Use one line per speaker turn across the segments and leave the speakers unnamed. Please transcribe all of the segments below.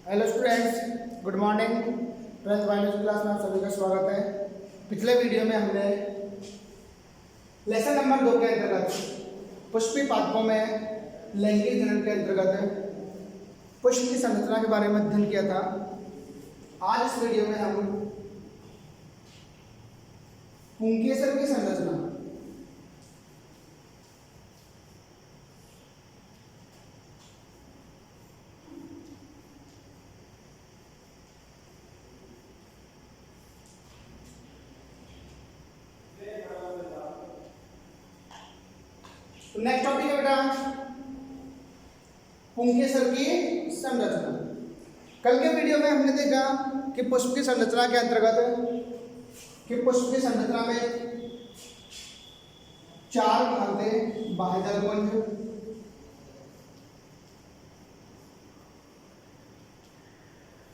Hello students, good morning. 12th biology class में आप सभी का स्वागत है। पिछले वीडियो में हमने लेसन नंबर 2 के अंतर्गत पुष्पी पादपों में लैंगिक जनन के अंतर्गत पुष्प की संरचना के बारे में अध्ययन किया था। आज इस वीडियो में हम पुंकेसर की संरचना तो नेक्स्ट टॉपिक है बेटा पुंकेसर की संरचना। कल के वीडियो में हमने देखा कि पुष्प की संरचना के अंतर्गत कि पुष्प की संरचना में 4 भाग थे। बाह्य दलपुंज,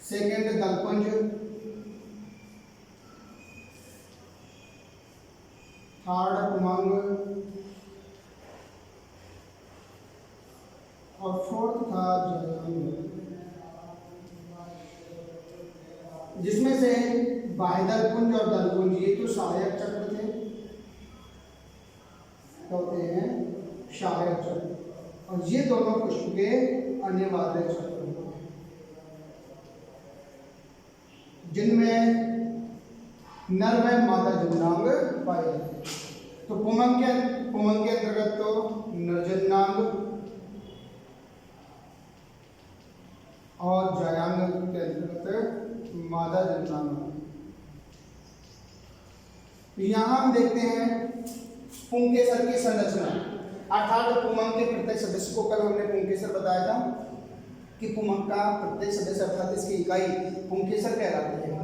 सेकेंड दलपुंज, थर्ड पुमंग और फोर्थ था जयंग, जिसमें से बाह्य दलपुंज और दलपुंज ये तो सहायक चक्र थे, होते हैं सहायक चक्र, और ये दोनों पुष्प के अनिवार्य चक्र होते हैं, जिनमें नर व मादा जननांग पाए जाते हैं। तो पुमंग के अंतर्गत तो नरजननांग और जयांग के अंतर्गत मादा जननांग। यहां हम देखते हैं पुंकेसर की संरचना, अर्थात पुमंग के प्रत्येक सदस्य को कल हमने पुंकेसर बताया था कि पुमंग का प्रत्येक सदस्य अर्थात इसकी इकाई पुंकेसर कहलाती है।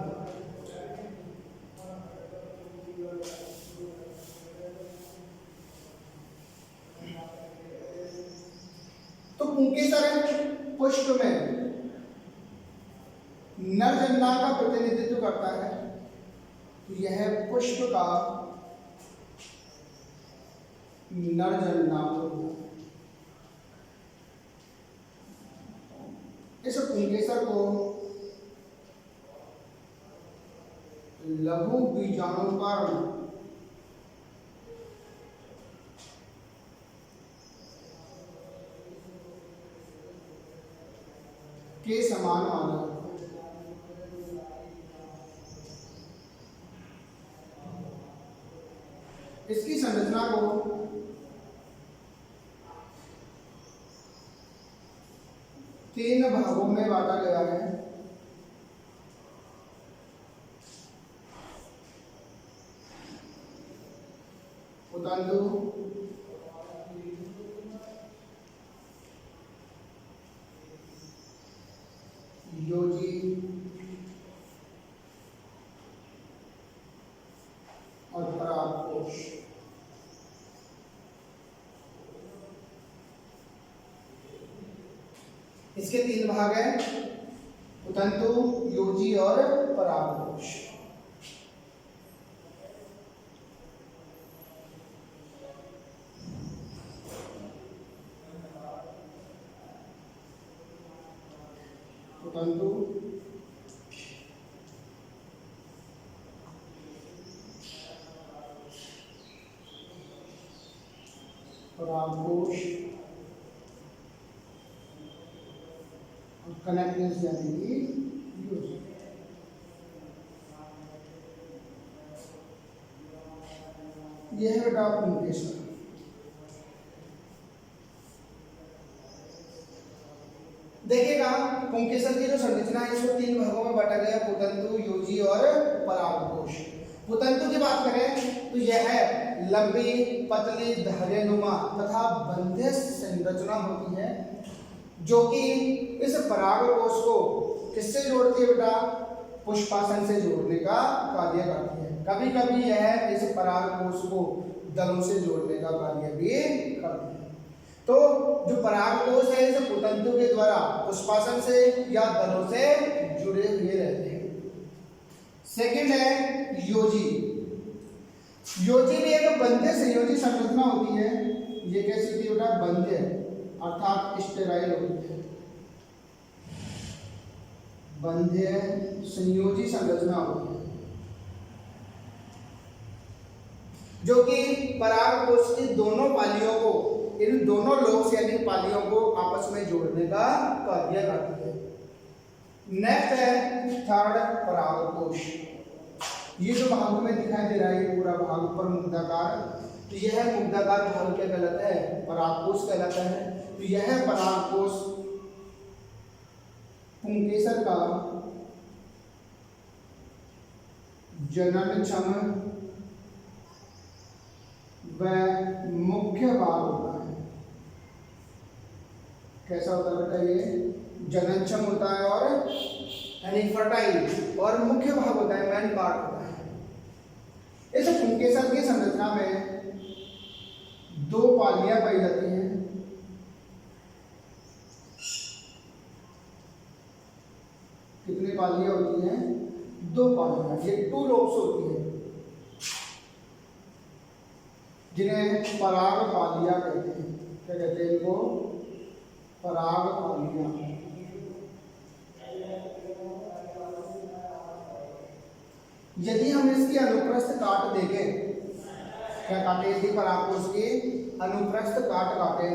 तो पुंकेसर पुष्प में नर जननांग का प्रतिनिधित्व करता है। तो यह पुष्प का नर जननांग। इस पुंकेसर को लघु बीजाणुकर्ण के समान माना जाता है। इसकी संरचना को तीन भागों में बांटा गया है। उतंतु, योजी और परागकोश। इसके 3 भाग हैं, उतंतु, योजी और परागकोश। उतंतु, परागकोश और कनेक्टेंस यानी कि योजी। यह है बेटा पुंकेसर। देखिएगा पुंकेसर की जो संरचना है इसको 3 भागों में बांटा गया, पुतंतु, योजी और परागकोश। पुतंतु की बात करें तो यह लंबी, पतली, धार्यनुमा तथा बंध्य संरचना होती है, जो कि इस परागकोश को किससे जोड़ती है बेटा? पुष्पासन से जोड़ने का कार्य करती है। कभी कभी यह इस परागकोश को दलों से जोड़ने का कार्य भी करती है। तो जो परागकोश है इस पुतंतु के द्वारा पुष्पासन से या दलों से जुड़े हुए रहते हैं। सेकंड है योजी। योजी भी एक बंध्य संयोजी संरचना होती है। ये कैसी होती है बेटा? बंध्य अर्थात स्टेराइल होती है। बंध्य संयोजी संरचना होती है, जो कि परागकोश की दोनों पालियों को, इन दोनों लोब्स यानी पालियों को आपस में जोड़ने का कार्य करती है। नेक्स्ट है थर्ड परागकोश। ये जो भाग में दिखाई दे रहा है ये पूरा भाग ऊपर मुग्धाकार, तो यह मुग्धाकार भाग क्या कहलाता है? परागकोश कहलाता है। तो यह परागकोश पुंकेसर का जननक्षम व मुख्य भाग होता है। कैसा होता है बेटा? ये जननक्षम होता है और यानी फर्टाइल, और मुख्य भाग होता है, मेन पार्ट होता है। इस पुंकेसर की संरचना में दो पालियां पाई जाती हैं। कितनी पालियां होती हैं? दो पालियां, ये टू लोब्स होती है, जिन्हें पराग पालियां कहते हैं। क्या कहते हैं इनको? पराग पालियां। यदि हम इसकी अनुप्रस्थ काट देखें, क्या काटे? यदि परागकोश की अनुप्रस्थ काट काटे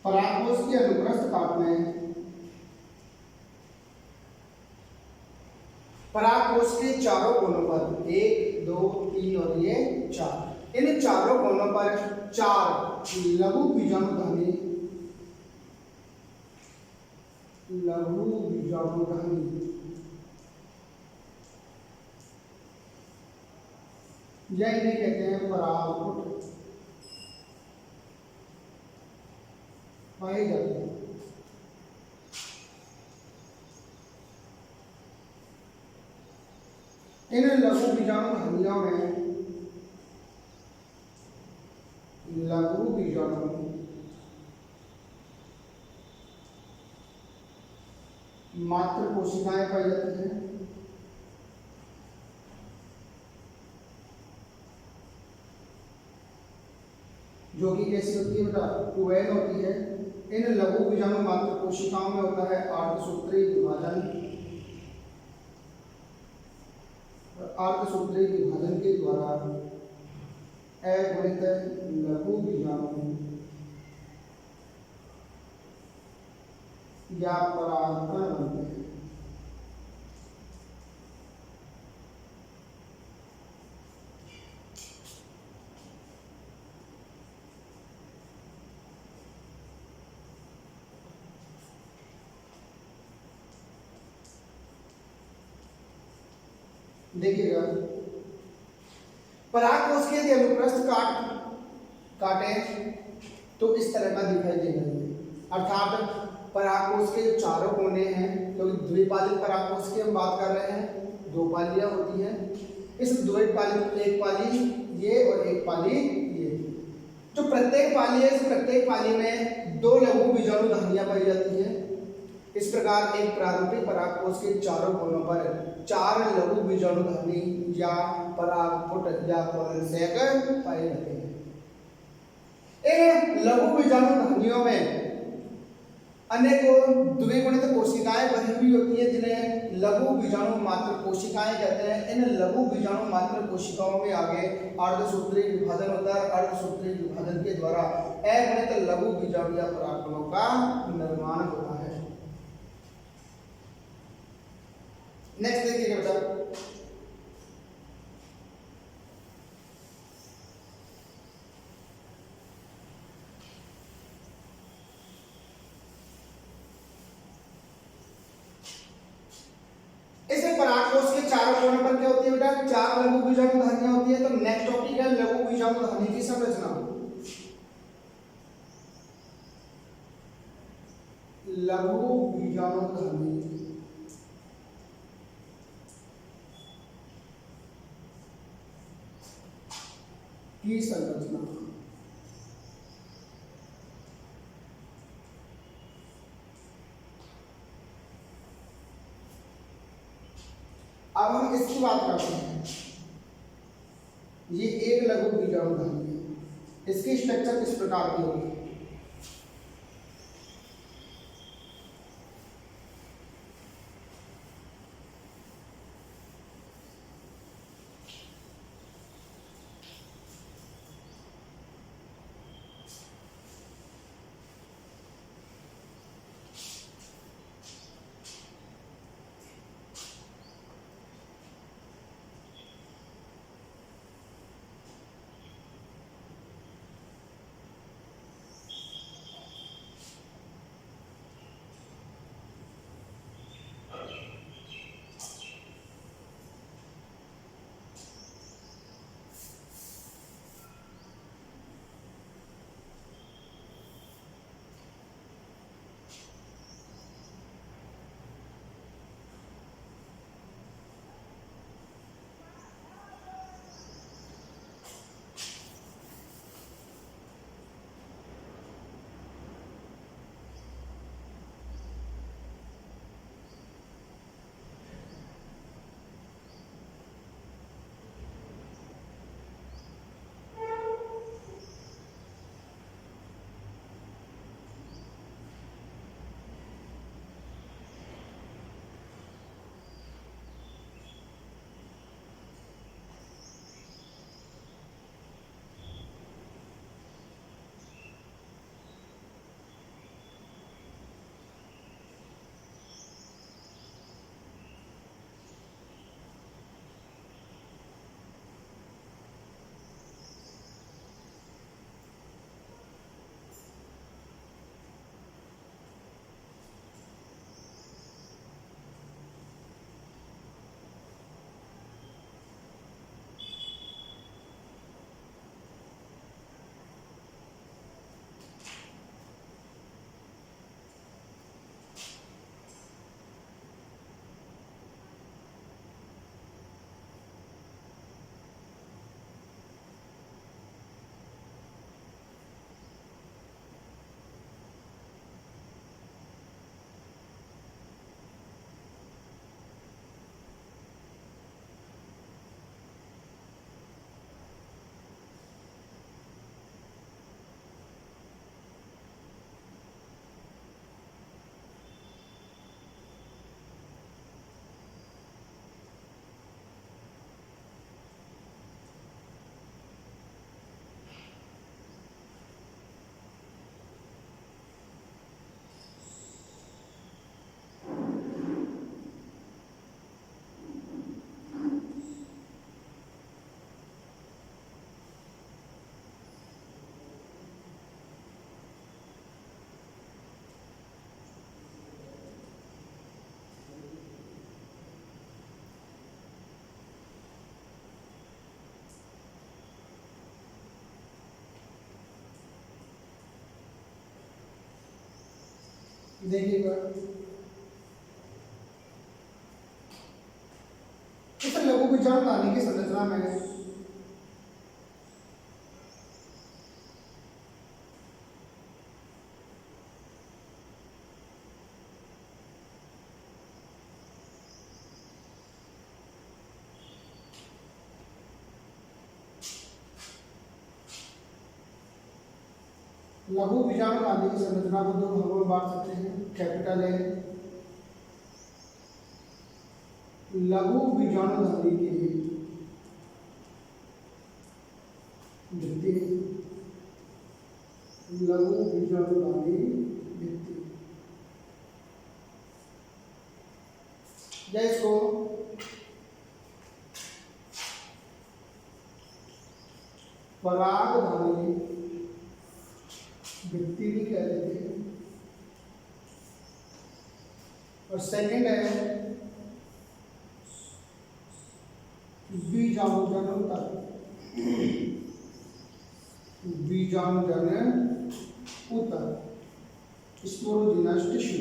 परागकोश के अनुप्रस्थ काट में परागकोश के चारों कोनों पर 1, 2, 3 और ये 4, इन चारों कोनों पर 4 लघु बीजाणुधानी या इन्हें कहते हैं परागपुट पाए जाते हैं। इन लघु बीजाणुधानियों में लघु बीजाणु मात्र कोशिकाएं पाई जाती हैं, जो कि कैसी होती है बेटा? 2n होती है। इन लघु बीजाणु मात्र कोशिकाओं में होता है अर्धसूत्री विभाजन। अर्धसूत्री विभाजन के द्वारा अगुणित लघु बीजाणु या परागकण बनते हैं। देखिएगा, परागकोश के यदि अनुप्रस्थ काटे तो इस तरह का दिखाई देगा। अर्थात परागकोश के जो चारों कोने हैं, तो द्विपालिक परागकोश की हम बात कर रहे हैं, दो पालियां होती हैं। इस द्विपालिक, एक पाली ये और एक पाली ये, जो प्रत्येक पाली है, इस प्रत्येक पाली में दो लघु बीजाणुधानियां पाई जाती हैं। इस प्रकार एक प्रारूपिक परागकोश के चारों कोनों पर 4 लघु बीजाणुधानी या परागपुट या पोलन सैक पाए जाते हैं। इन लघु बीजाणुधानियों में अनेकों द्विगुणित कोशिकाएं बनी हुई होती हैं, जिन्हें लघु बीजाणु मात्र कोशिकाएं कहते हैं। इन लघु बीजाणु मात्र कोशिकाओं में आगे अर्धसूत्री विभाजन होता है। अर्धसूत्री विभाजन के द्वारा अगुणित लघु बीजाणु या परागकणों का निर्माण होता है। नेक्स्ट देखिए बेटा, इसे परागकोश के चारों कोनों पर क्या होती है बेटा? 4 लघु बीजाणुधानियां होती है। तो नेक्स्ट टॉपिक है लघु बीजाणुधानी की संरचना। लघु बीजाणुधानी की संरचना। अब हम इसकी बात करते हैं। ये एक लघु बीजाणुधानी है, इसकी स्ट्रक्चर किस प्रकार की होगी? देखिएगा इस लघु बीजाणुधानी की संरचना में लघु बीजाणुधानी की संरचना को दो भागों में बांट सकते हैं। कैपिटल ए लघु बीजाणुधानी की भित्ति, लघु बीजाणुधानी भित्ति, या इसको परागधानी भित्ति भी कह देते हैं। और सेकंड है बीजाणुजन तंत्र, बीजाणुजन ऊतक। Sporogenous tissue.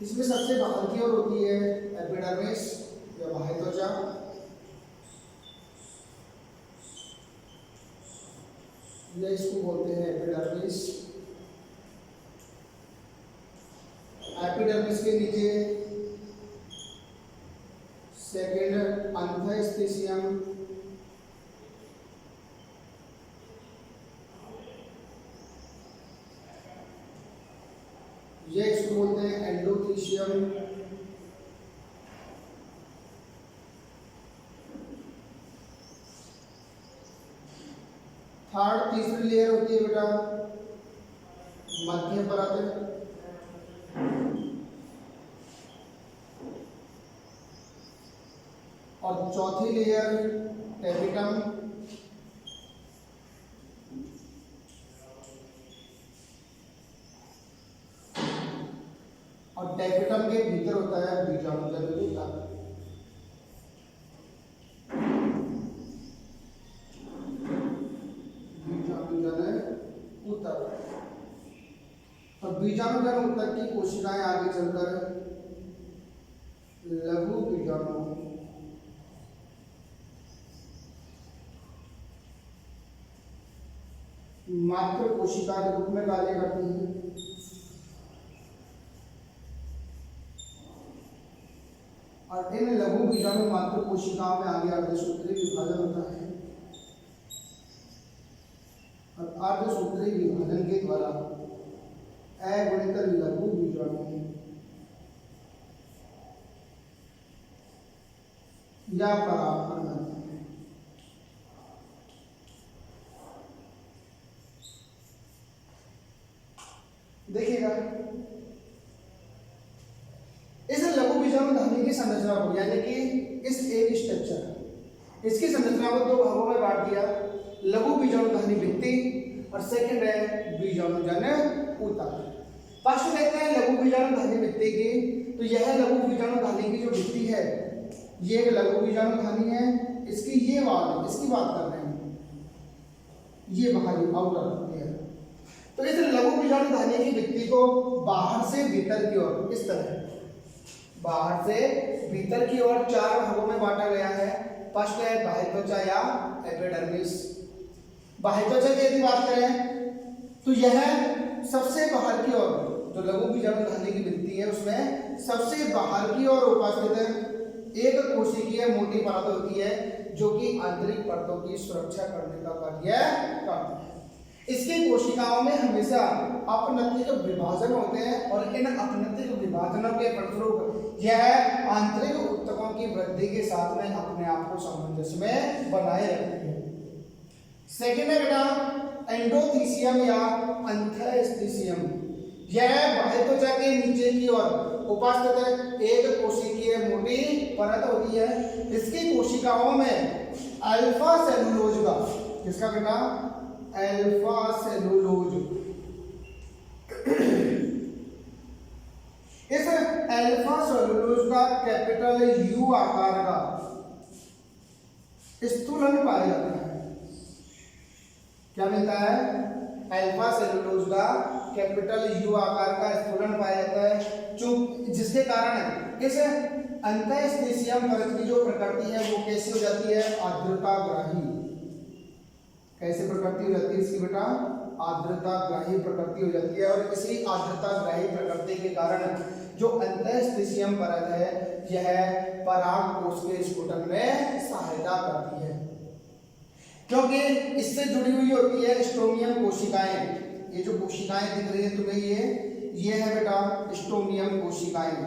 इसमें सबसे बाहर की ओर होती है एपिडर्मिस या बाह्य त्वचा, या इसको बोलते हैं एपिडर्मिस। एपिडर्मिस के नीचे सेकेंड अंतःस्थिसियम, ये इसको बोलते हैं एंडोथीशियम। थर्ड तीसरी लेयर होती है बेटा मध्य परत, और चौथी लेयर टेपिटम, और टेपिटम के भीतर होता है बीजाणुजन्य ऊतक। बीजाणुजन्य ऊतक, और बीजाणुजन्य ऊतक की कोशिकाएं आगे चलकर लघु बीजाणु मात्र कोशिका के रूप में कार्य करती है। और इन लघु बीजाणु मात्र कोशिकाओं में आगे अर्धसूत्री विभाजन होता है, और अर्धसूत्री विभाजन के द्वारा अगुणित लघु बीजाणु या परागकण बनते हैं। देखिएगा इस लघु बीजाणु धानी की संरचना को, यानी कि इस एक स्ट्रक्चर, इसकी संरचना को दो भागों में बांट दिया, लघु बीजाणु धानी भित्ति और सेकंड है बीजाणुजन्य ऊतक। फर्स्ट देखते हैं लघु बीजाणु धानी भित्ति की। तो यह लघु बीजाणु धानी की जो भित्ति है, ये एक लघु बीजाणु धानी है, इसकी ये वाल, इसकी बात कर रहे हैं, ये बाहरी आउटर लेयर। तो इस लघु बीजाणु धानी की भित्ति को बाहर से भीतर की ओर, इस तरह बाहर से भीतर की ओर चार भागों में बांटा गया है। फर्स्ट है बाह्य त्वचा या एपिडर्मिस। बाह्य त्वचा की यदि बात करें तो यह सबसे बाहर की ओर, जो लघु बीजाणु धानी की भित्ति है उसमें सबसे बाहर की ओर उपस्थित एक कोशिकीय मोटी परत होती है, जो कि आंतरिक परतों की सुरक्षा करने का कार्य करती है। इसकी कोशिकाओं में हमेशा अपनत्तिक विभाजन होते हैं, और इन अपनत्तिक विभाजनों के फलस्वरूप यह आंतरिक ऊतकों की वृद्धि के साथ में अपने आप को सामंजस्य में बनाए रखती है। सेकेंड है बेटा एंडोथीसियम या अंतःस्थिसियम। यह बाह्य त्वचा के नीचे की ओर उपस्थित एक कोशिकीय मोटी परत होती है। इसकी कोशिकाओं में अल्फा सेलुलोज का, किसका बेटा अल्फा सेलुलोज, इस अल्फा सेलुलोज का कैपिटल यू आकार का स्थूलन पाया जाता है। क्या मिलता है? अल्फा सेलुलोज का कैपिटल यू आकार का स्थूलन पाया जाता है, जो जिसके कारण इस अंतःस्थिसियम परत की जो प्रकृति है वो कैसी हो जाती है? आर्द्रताग्राही। कैसे प्रकृति हो जाती है इसकी बेटा? आर्द्रताग्राही प्रकृति हो जाती है। और इसी आर्द्रताग्राही प्रकृति के कारण जो अंतःस्थिसियम परत है यह पराग कोश के स्फुटन में सहायता करती है, क्योंकि इससे जुड़ी हुई होती है स्ट्रोमियम कोशिकाएं। ये जो कोशिकाएं दिख रही है तुम्हें, ये है बेटा स्ट्रोमियम कोशिकाएं।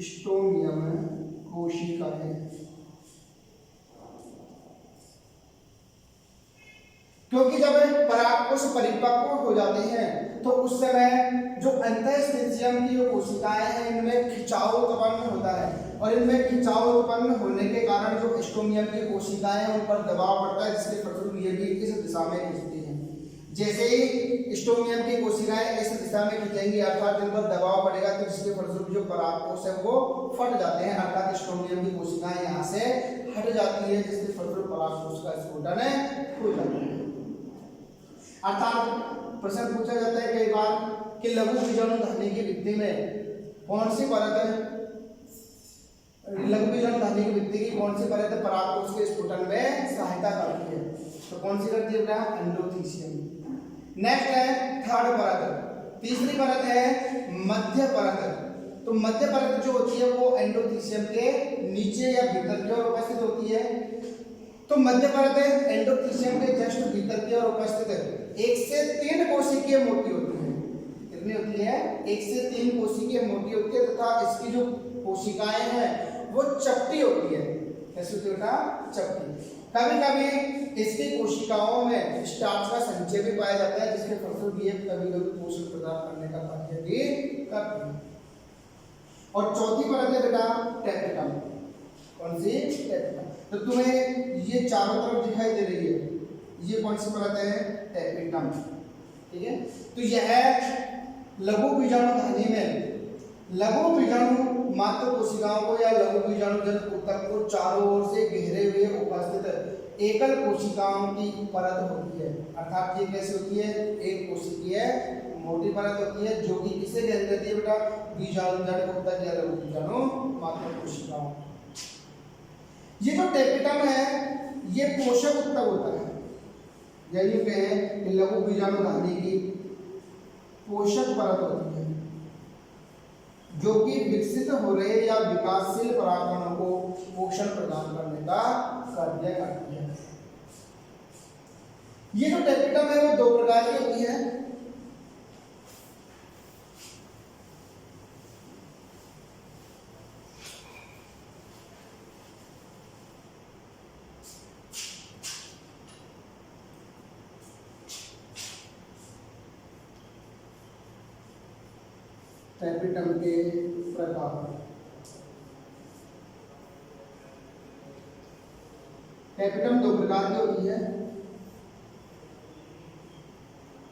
स्ट्रोमियम कोशिकाएं, क्योंकि जब परागकोश परिपक्व हो जाते हैं तो उस समय जो अंतःस्थिसियम की जो कोशिकाएं हैं इनमें खिंचाव उत्पन्न होता है, और इनमें खिंचाव उत्पन्न होने के कारण जो स्ट्रोमियम की कोशिकाएं हैं उन पर दबाव पड़ता है, जिसके फलस्वरूप ये भी इस दिशा में खिंचती हैं। जैसे ही स्ट्रोमियम की कोशिकाएं इस दिशा में खिंचेंगी, अर्थात इन पर दबाव पड़ेगा, तो जिसके फलस्वरूप जो परागकोश है वो फट जाते हैं, अर्थात स्ट्रोमियम की कोशिकाएं यहाँ से हट जाती है, जिसके फलस्वरूप परागकोश का स्फुटन हो जाता है। अर्थात प्रश्न पूछा जाता है कई बार कि लघु बीजाणु धानी की वृद्धि में कौन सी परत है, लघु बीजाणु धानी की वृद्धि की कौन सी परत परागकोश के स्फुटन में सहायता करती है, तो कौन सी करती है बेटा, एंडोथीसियम। नेक्स्ट है थर्ड परत, तीसरी परत है मध्य परत। तो मध्य परत जो होती है वो एंडोथीसियम के नीचे या भीतर की ओर उपस्थित होती है। तो मध्य परत एंडोथीसियम के जस्ट भीतर की ओर उपस्थित है, 1 से 3 कोशिकीय मोटी होती है। कितनी होती है, 1 से 3 कोशिकीय मोटी होती है, तथा इसकी जो कोशिकाएं हैं वो चपटी होती है। कैसे होती है, चपटी। कभी कभी इसकी कोशिकाओं में स्टार्च का संचय भी पाया जाता है, जिसके फलस्वरूप ये कभी कभी पोषण प्रदान करने का कार्य भी करती है। और चौथी परत है बेटा टेपिटम। कौन सी, टेपिटम। तो तुम्हें ये चारों तरफ दिखाई दे रही है, ये कौन सी परत है, टेपिटम। ठीक है, तो यह लघु बीजाणु धानी में लघु बीजाणु मात्र कोशिकाओं को या लघु बीजाणु जनित ऊतक को चारों ओर से घेरे हुए उपस्थित एकल कोशिकाओं की परत होती है। अर्थात ये कैसे होती है, एक कोशिकीय मोटी परत होती है, जो कि किसे घेरी रहती है बेटा, बीजाणु जनित ऊतक या लघु बीजाणु मात्र कोशिकाओं। ये जो टेपिटम है ये पोषक ऊतक होता है, यही कहें कि लघु बीजाणु धानी की पोषक परत होती है, जो कि विकसित हो रहे या विकासशील परागकणों को पोषण प्रदान करने का कार्य करती है। ये जो टेपिटम है वो 2 प्रकार की होती है। टेपिटम के प्रकार, टेपिटम 2 प्रकार की होती है,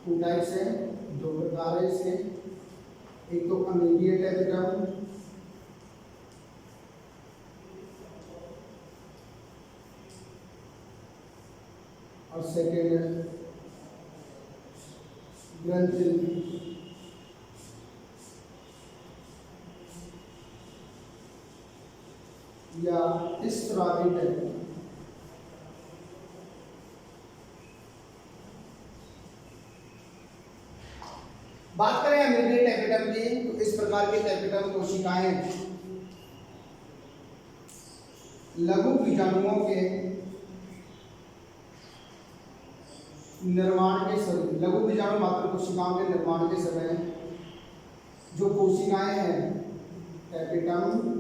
2 टाइप से, 2 प्रकार है इसके। एक तो अमीबीय टेपिटम और सेकेंड ग्रंथिल या स्त्रावी टेपिटम। बात करें अमीबीय टेपिटम की, तो इस प्रकार के टेपिटम कोशिकाएं लघु बीजाणुओं के निर्माण के समय, लघु बीजाणु मात्र कोशिकाओं के निर्माण के समय जो कोशिकाएं हैं टेपिटम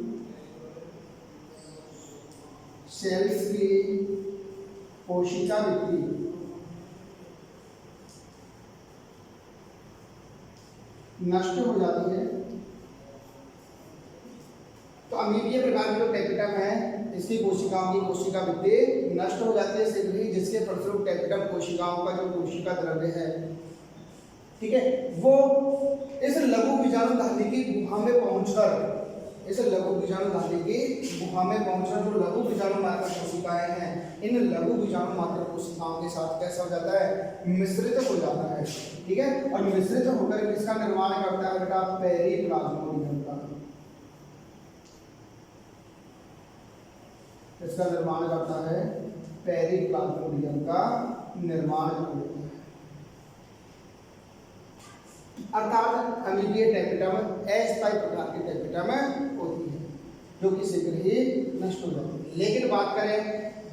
सेल्स की कोशिका वृद्धि नष्ट हो जाती है। तो अमीबीय प्रकार की जो टेपिटम है इसकी कोशिकाओं की कोशिका वृद्धि नष्ट हो जाती है शीघ्र ही, जिसके फलस्वरूप टेपिटम कोशिकाओं का जो कोशिका द्रव्य है, ठीक है, वो इस लघु बीजाणु धानी की गुहा में पहुंचकर, इस लघु बीजाणु धानी की गुहा में पहुंचकर जो लघु बीजाणु मात्र कोशिकाएं हैं, इन लघु बीजाणु मात्र कोशिकाओं के साथ कैसा हो जाता है, मिश्रित हो जाता है। ठीक है, और मिश्रित होकर किसका निर्माण करता है बेटा, पेरिप्लाज्मोडियम का। इसका निर्माण करता है, पेरिप्लाज्मोडियम का निर्माण करता है। अर्थात अमीबीय टेपिटम अस्थायी प्रकार की टेपिटम होती है, जो कि शीघ्र ही नष्ट हो जाती है। लेकिन बात करें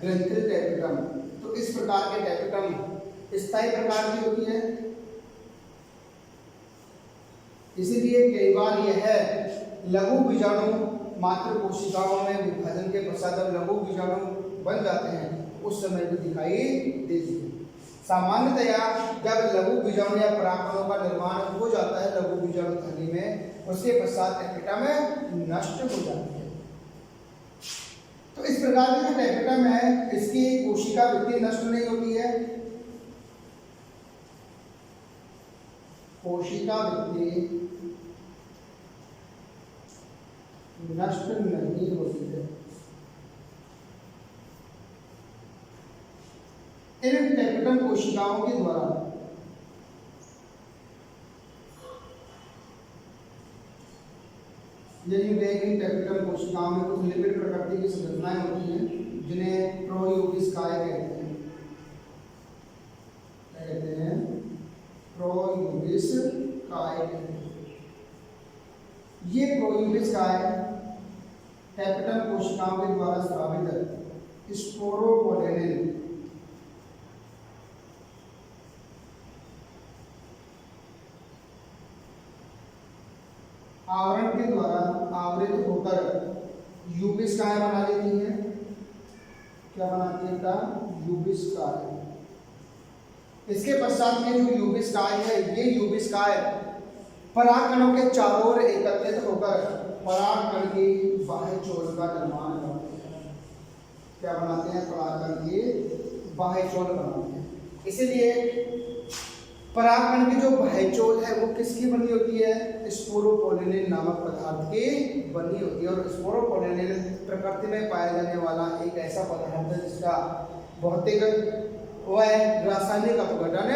ग्रंथिल टेपिटम, तो इस प्रकार के टेपिटम स्थायी प्रकार की होती है, इसीलिए कई बार यह लघु बीजाणु मात्र कोशिकाओं में विभाजन के पश्चात जब लघु बीजाणु बन जाते हैं उस समय भी दिखाई देती है। सामान्यतया जब लघु बीजाणु या परागकणों का निर्माण हो जाता है लघु बीजाणु धानी में, उसके पश्चात टेपिटम नष्ट हो जाती है। तो इस प्रकार की जो टेपिटम है इसकी कोशिका वृद्धि नष्ट नहीं होती है, कोशिका वृद्धि नष्ट नहीं होती है। इन टेपिटम कोशिकाओं के द्वारा इन टेपिटम कोशिकाओं में कुछ लिपिड प्रकृति की संरचनाएं होती हैं जिन्हें प्रोयूबिस्काय कहते हैं। क्या कहते हैं? प्रोयूबिस्काय कहते हैं। ये प्रोयूबिस्काय टेपिटम कोशिकाओं के द्वारा स्रावित स्पोरोपोलेनिन आवरण के द्वारा आवृत होकर यूबिस्काय बना लेती है। क्या बनाती है का? यूबिस्काय। इसके पश्चात में जो यूबिस्काय है, ये यूबिस्काय परागकणों के चारों ओर एकत्रित होकर परागकण की बाह्य चोल का निर्माण करते हैं। क्या बनाते हैं? परागकण की बाह्य चोल बनाते हैं। इसीलिए परागकण की जो बाह्य चोल है वो किसकी बनी होती है? स्पोरोपोलेनिन नामक पदार्थ की बनी होती है। और स्पोरोपोलेनिन प्रकृति में पाया जाने वाला एक ऐसा पदार्थ है जिसका भौतिक व रासायनिक अपघटन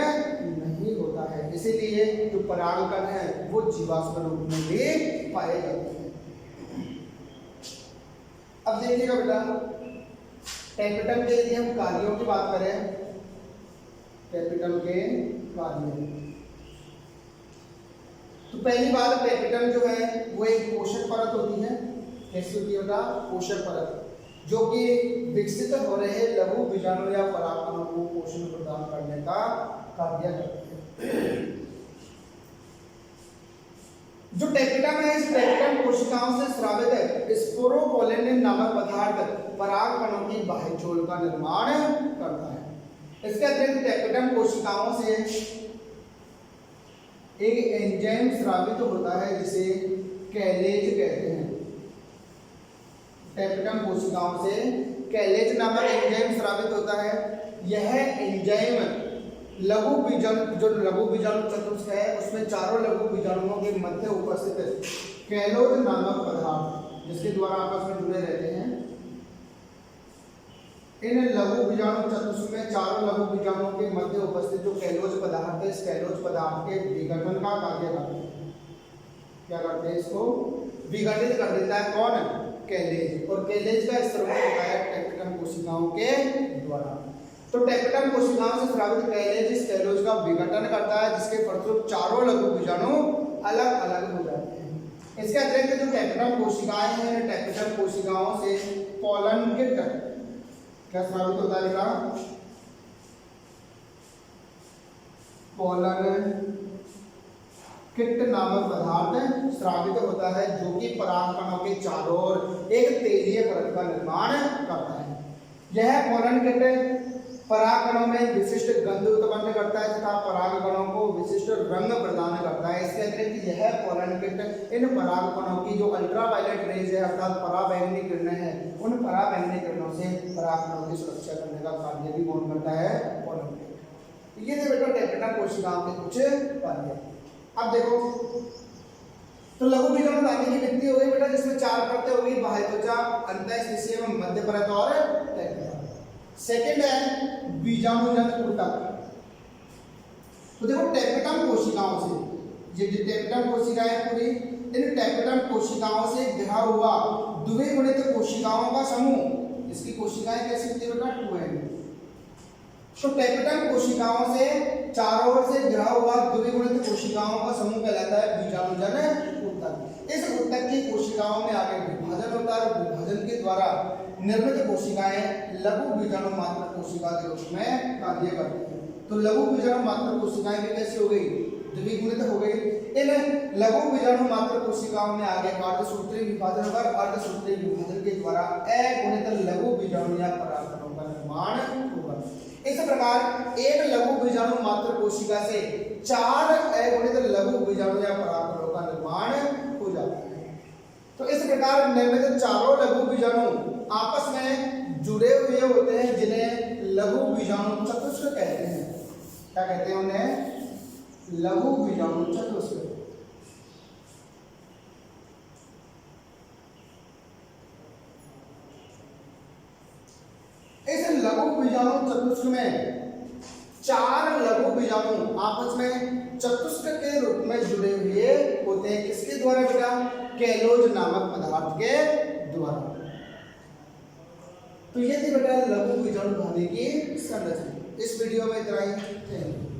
नहीं होता है। इसीलिए जो परागकण है वो जीवाश्म रूप में भी पाए जाते हैं। अब देखिएगा बेटा, टेपिटम के यदि हम कार्यों की बात करें, टेपिटम के कार्य, तो पहली बात टेपिटम जो है वो एक पोषक परत होती है। कैसी होती है बेटा? पोषक परत, जो कि विकसित हो रहे लघु बीजाणु या परागकणों को पोषण प्रदान करने का कार्य करती है। जो टेपिटम है, इस टेपिटम कोशिकाओं से स्रावित स्पोरोपोलेनिन नामक पदार्थ परागकणों की बाह्य चोल का निर्माण करता है। इसके अतिरिक्त टेपिटम कोशिकाओं से एक एंजाइम स्रावित होता है जिसे कैलेज कहते हैं। टेपिटम कोशिकाओं से कैलेज नामक एंजाइम स्रावित होता है। यह एंजाइम लघु बीजाणु, जो लघु बीजाणु चतुष्क है उसमें चारों लघु बीजाणुओं के मध्य उपस्थित कैलोज नामक पदार्थ जिसके द्वारा आपस में जुड़े रहते हैं, इन लघु बीजाणु चतुष्क में चारों लघु बीजाणुओं के मध्य उपस्थित जो कैलोज पदार्थ है, इस कैलोज पदार्थ के विघटन का कार्य करते हैं। क्या करते हैं? इसको विघटित कर देता है। कौन? कैलेज। और कैलेज का स्राव होता है टेपिटम कोशिकाओं के द्वारा। तो टेपिटम कोशिकाओं से स्रावित कैलेज इस कैलोज का विघटन करता है, जिसके फलस्वरूप चारों लघु बीजाणु अलग अलग हो जाते हैं। इसके अतिरिक्त जो टेपिटम कोशिकाएं हैं, टेपिटम कोशिकाओं से पोलन किट क्या स्रावित होता है बेटा? पोलन किट नामक पदार्थ स्रावित होता है, जो कि परागकणों के चारों ओर एक तेलीय परत का निर्माण करता है। यह पोलन किट परागकणों में विशिष्ट गंध उत्पन्न करता है तथा परागकणों को विशिष्ट रंग प्रदान करता है। इसके अतिरिक्त यह पोलन किट इन परागकणों की जो अल्ट्रावायलेट रेज है अर्थात पराबैंगनी किरणें हैं, उन पराबैंगनी किरणों से परागकणों की सुरक्षा करने का कार्य भी कौन करता है? Pollen kit. ये थे बेटा टेपिटम कोशिकाओं के कुछ कार्य। अब देखो, तो लघु बीजाणु धानी की विधि हो गई बेटा, जिसमें चार परतें हो गई, बाह्य त्वचा, अंतःस्थिति एवं मध्य परत और टेपिटम। सेकेंड है बीजाणुजन ऊतक। तो देखो टेपिटम कोशिकाओं से, ये टेपिटम कोशिकाएं पूरी, इन टेपिटम कोशिकाओं से घिरा हुआ द्विगुणित कोशिकाओं का समूह, इसकी कोशिकाएं कैसी होती है बेटा? 2n। तो टेपिटम कोशिकाओं से चारों ओर से घिरा हुआ द्विगुणित कोशिकाओं का समूह कहलाता है बीजाणुजन ऊतक। इस ऊतक की कोशिकाओं में आगे विभाजन होता है और विभाजन के द्वारा निर्मित कोशिकाएं लघु बीजाणु मात्र कोशिका के रूप में कार्य करती हैं। तो लघु बीजाणु मात्र कोशिकाएं भी कैसी हो गई? द्विगुणित हो गई। इन लघु बीजाणु मात्र कोशिकाओं में आगे अर्धसूत्री विभाजन और अर्धसूत्री विभाजन के द्वारा अगुणित लघु बीजाणु या परागकणों का निर्माण होगा। इस प्रकार एक लघु बीजाणु मात्र कोशिका से 4 अगुणित लघु बीजाणु या परागकणों का निर्माण हो जाता है। तो इस प्रकार निर्मित चारों लघु बीजाणु आपस में जुड़े हुए होते हैं, जिन्हें लघु बीजाणु चतुष्क कहते हैं। क्या कहते हैं उन्हें? लघु बीजाणु चतुष्क। लघु बीजाणु चतुष्क में 4 लघु बीजाणु आपस में चतुष्क के रूप में जुड़े हुए होते हैं। किसके द्वारा बेटा? कैलोज नामक पदार्थ के द्वारा। तो ये थी बेटा लघु बीजाणु ध्वनि की संरचना। इस वीडियो में इतना ही। Thank you.